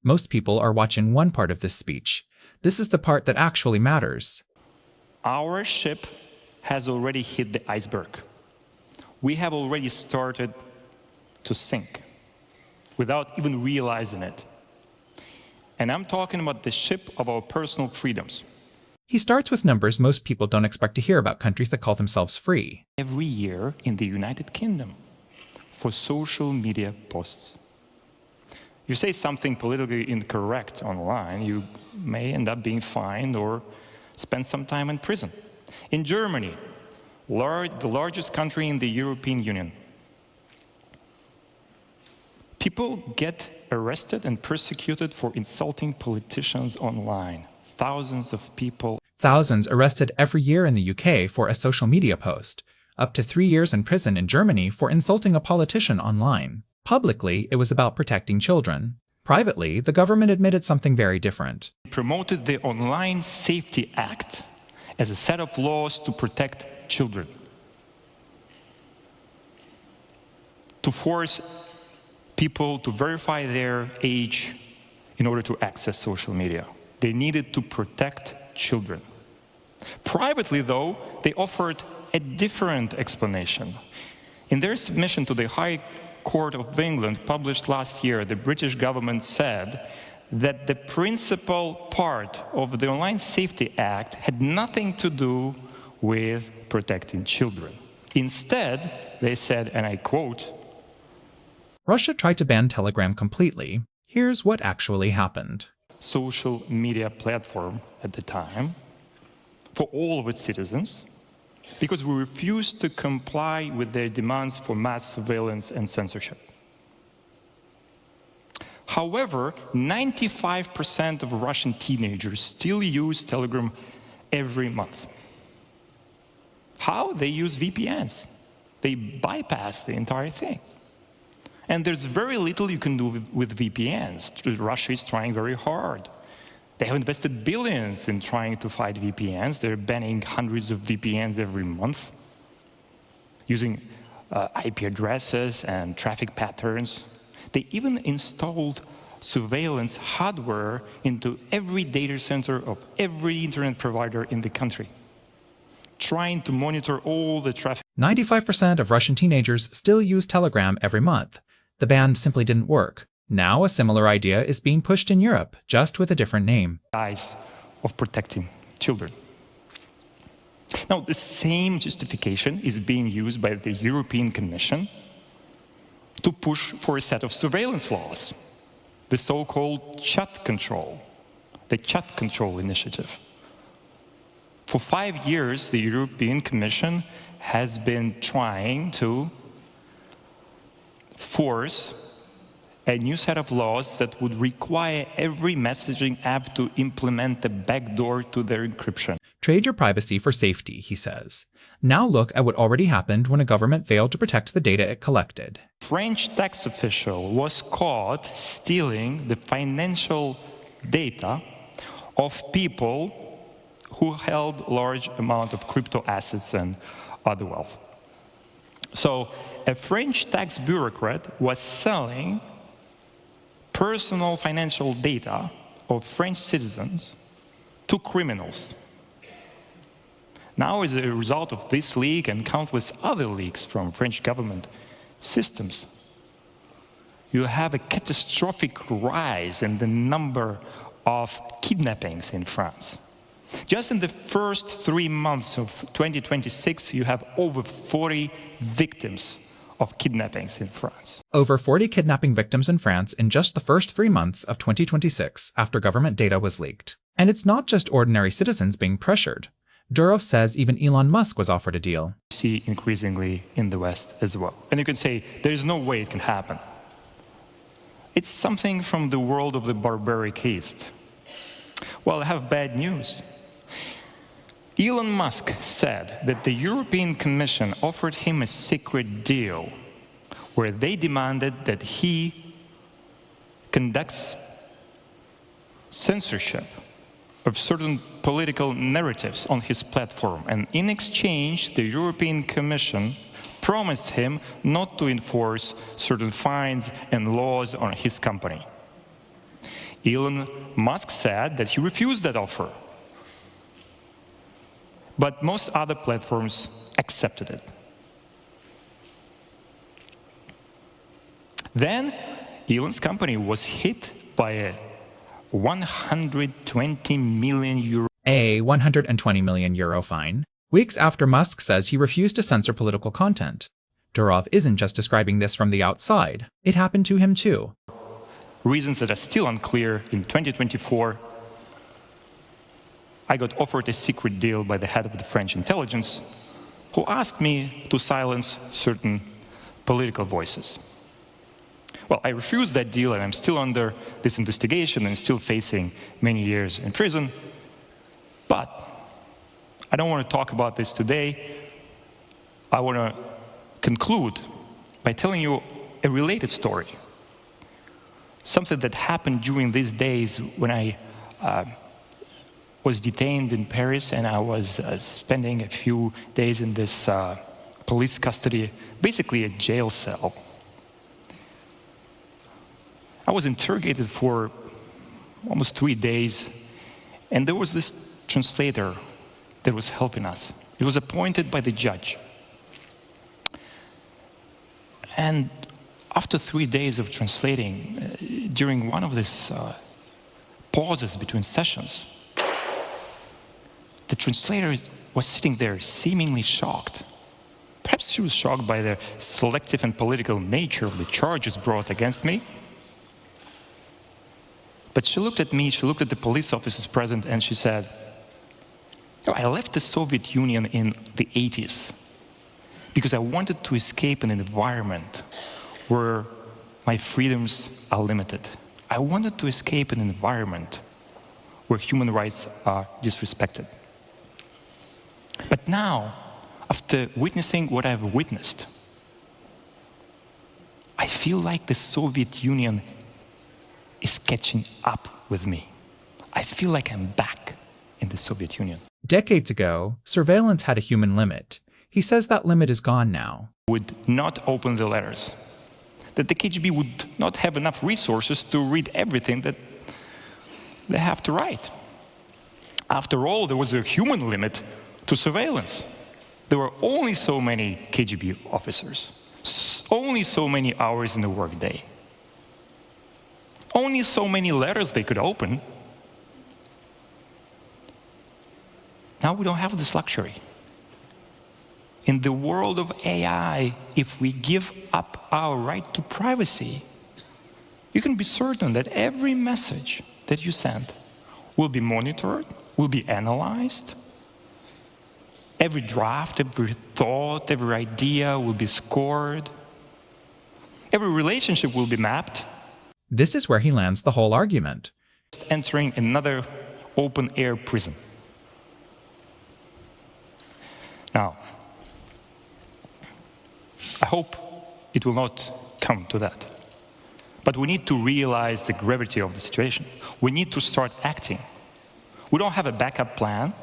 Most people are watching one part of this speech. This is the part that actually matters. Our ship has already hit the iceberg. We have already started to sink without even realizing it. And I'm talking about the ship of our personal freedoms. He starts with numbers most people don't expect to hear about countries that call themselves free. Every year in the United Kingdom for social media posts. You say something politically incorrect online, you may end up being fined or spend some time in prison. In Germany, the largest country in the European Union, people get arrested and persecuted for insulting politicians online. Thousands of people. Thousands arrested every year in the UK for a social media post. Up to 3 years in prison in Germany for insulting a politician online. Publicly, it was about protecting children. Privately, the government admitted something very different. They promoted the Online Safety Act as a set of laws to protect children. To force people to verify their age in order to access social media. They needed to protect children. Privately, though, they offered a different explanation. In their submission to the High Court of England, published last year, the British government said that the principal part of the Online Safety Act had nothing to do with protecting children. Instead, they said, and I quote, Russia tried to ban Telegram completely. Here's what actually happened. Social media platform at the time for all of its citizens because we refused to comply with their demands for mass surveillance and censorship. However, 95% of Russian teenagers still use Telegram every month. How? They use VPNs. They bypass the entire thing. And there's very little you can do with VPNs. Russia is trying very hard. They have invested billions in trying to fight VPNs. They're banning hundreds of VPNs every month, using IP addresses and traffic patterns. They even installed surveillance hardware into every data center of every internet provider in the country, trying to monitor all the traffic. 95% of Russian teenagers still use Telegram every month. The ban simply didn't work. Now a similar idea is being pushed in Europe, just with a different name. Of protecting children. Now, the same justification is being used by the European Commission to push for a set of surveillance laws, the so-called chat control, the chat control initiative. For 5 years, the European Commission has been trying to force a new set of laws that would require every messaging app to implement a backdoor to their encryption. Trade your privacy for safety, he says. Now look at what already happened when a government failed to protect the data it collected. French tax official was caught stealing the financial data of people who held large amount of crypto assets and other wealth. So a French tax bureaucrat was selling personal financial data of French citizens to criminals. Now, as a result of this leak and countless other leaks from French government systems, you have a catastrophic rise in the number of kidnappings in France. Just in the first 3 months of 2026, you have over 40 victims of kidnappings in France. Over 40 kidnapping victims in France in just the first 3 months of 2026 after government data was leaked. And it's not just ordinary citizens being pressured. Durov says even Elon Musk was offered a deal. See increasingly in the West as well. And you can say, there's no way it can happen. It's something from the world of the barbaric East. Well, I have bad news. Elon Musk said that the European Commission offered him a secret deal where they demanded that he conducts censorship of certain political narratives on his platform. And in exchange, the European Commission promised him not to enforce certain fines and laws on his company. Elon Musk said that he refused that offer. But most other platforms accepted it. Then Elon's company was hit by a 120 million euro fine, weeks after Musk says he refused to censor political content. Durov isn't just describing this from the outside. It happened to him too. Reasons that are still unclear. In 2024, I got offered a secret deal by the head of the French intelligence, who asked me to silence certain political voices. Well, I refused that deal, and I'm still under this investigation and still facing many years in prison. But I don't want to talk about this today. I want to conclude by telling you a related story. Something that happened during these days when I was detained in Paris, and I was spending a few days in this police custody, basically a jail cell. I was interrogated for almost 3 days, and there was this translator that was helping us. He was appointed by the judge. And after 3 days of translating, during one of these pauses between sessions, the translator was sitting there seemingly shocked. Perhaps she was shocked by the selective and political nature of the charges brought against me. But she looked at me, she looked at the police officers present, and she said, I left the Soviet Union in the 80s because I wanted to escape an environment where my freedoms are limited. I wanted to escape an environment where human rights are disrespected. But now, after witnessing what I've witnessed, I feel like the Soviet Union is catching up with me. I feel like I'm back in the Soviet Union. Decades ago, surveillance had a human limit. He says that limit is gone now. Would not open the letters. That the KGB would not have enough resources to read everything that they have to write. After all, there was a human limit to surveillance. There were only so many KGB officers, only so many hours in the workday, only so many letters they could open. Now we don't have this luxury. In the world of AI, if we give up our right to privacy, you can be certain that every message that you send will be monitored, will be analyzed. Every draft, every thought, every idea will be scored. Every relationship will be mapped. This is where he lands the whole argument. Entering another open-air prison. Now, I hope it will not come to that. But we need to realize the gravity of the situation. We need to start acting. We don't have a backup plan.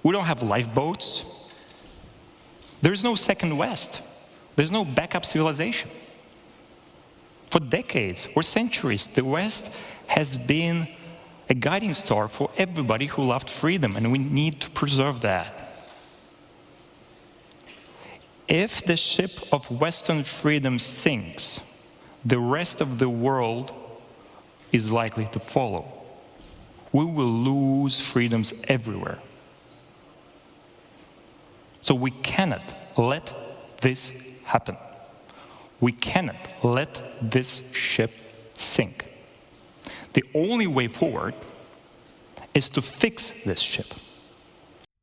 We don't have lifeboats. There's no second West. There's no backup civilization. For decades or centuries, the West has been a guiding star for everybody who loved freedom, and we need to preserve that. If the ship of Western freedom sinks, the rest of the world is likely to follow. We will lose freedoms everywhere. So we cannot let this happen. We cannot let this ship sink. The only way forward is to fix this ship.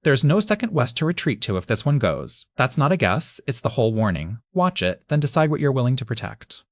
There's no second West to retreat to if this one goes. That's not a guess, it's the whole warning. Watch it, then decide what you're willing to protect.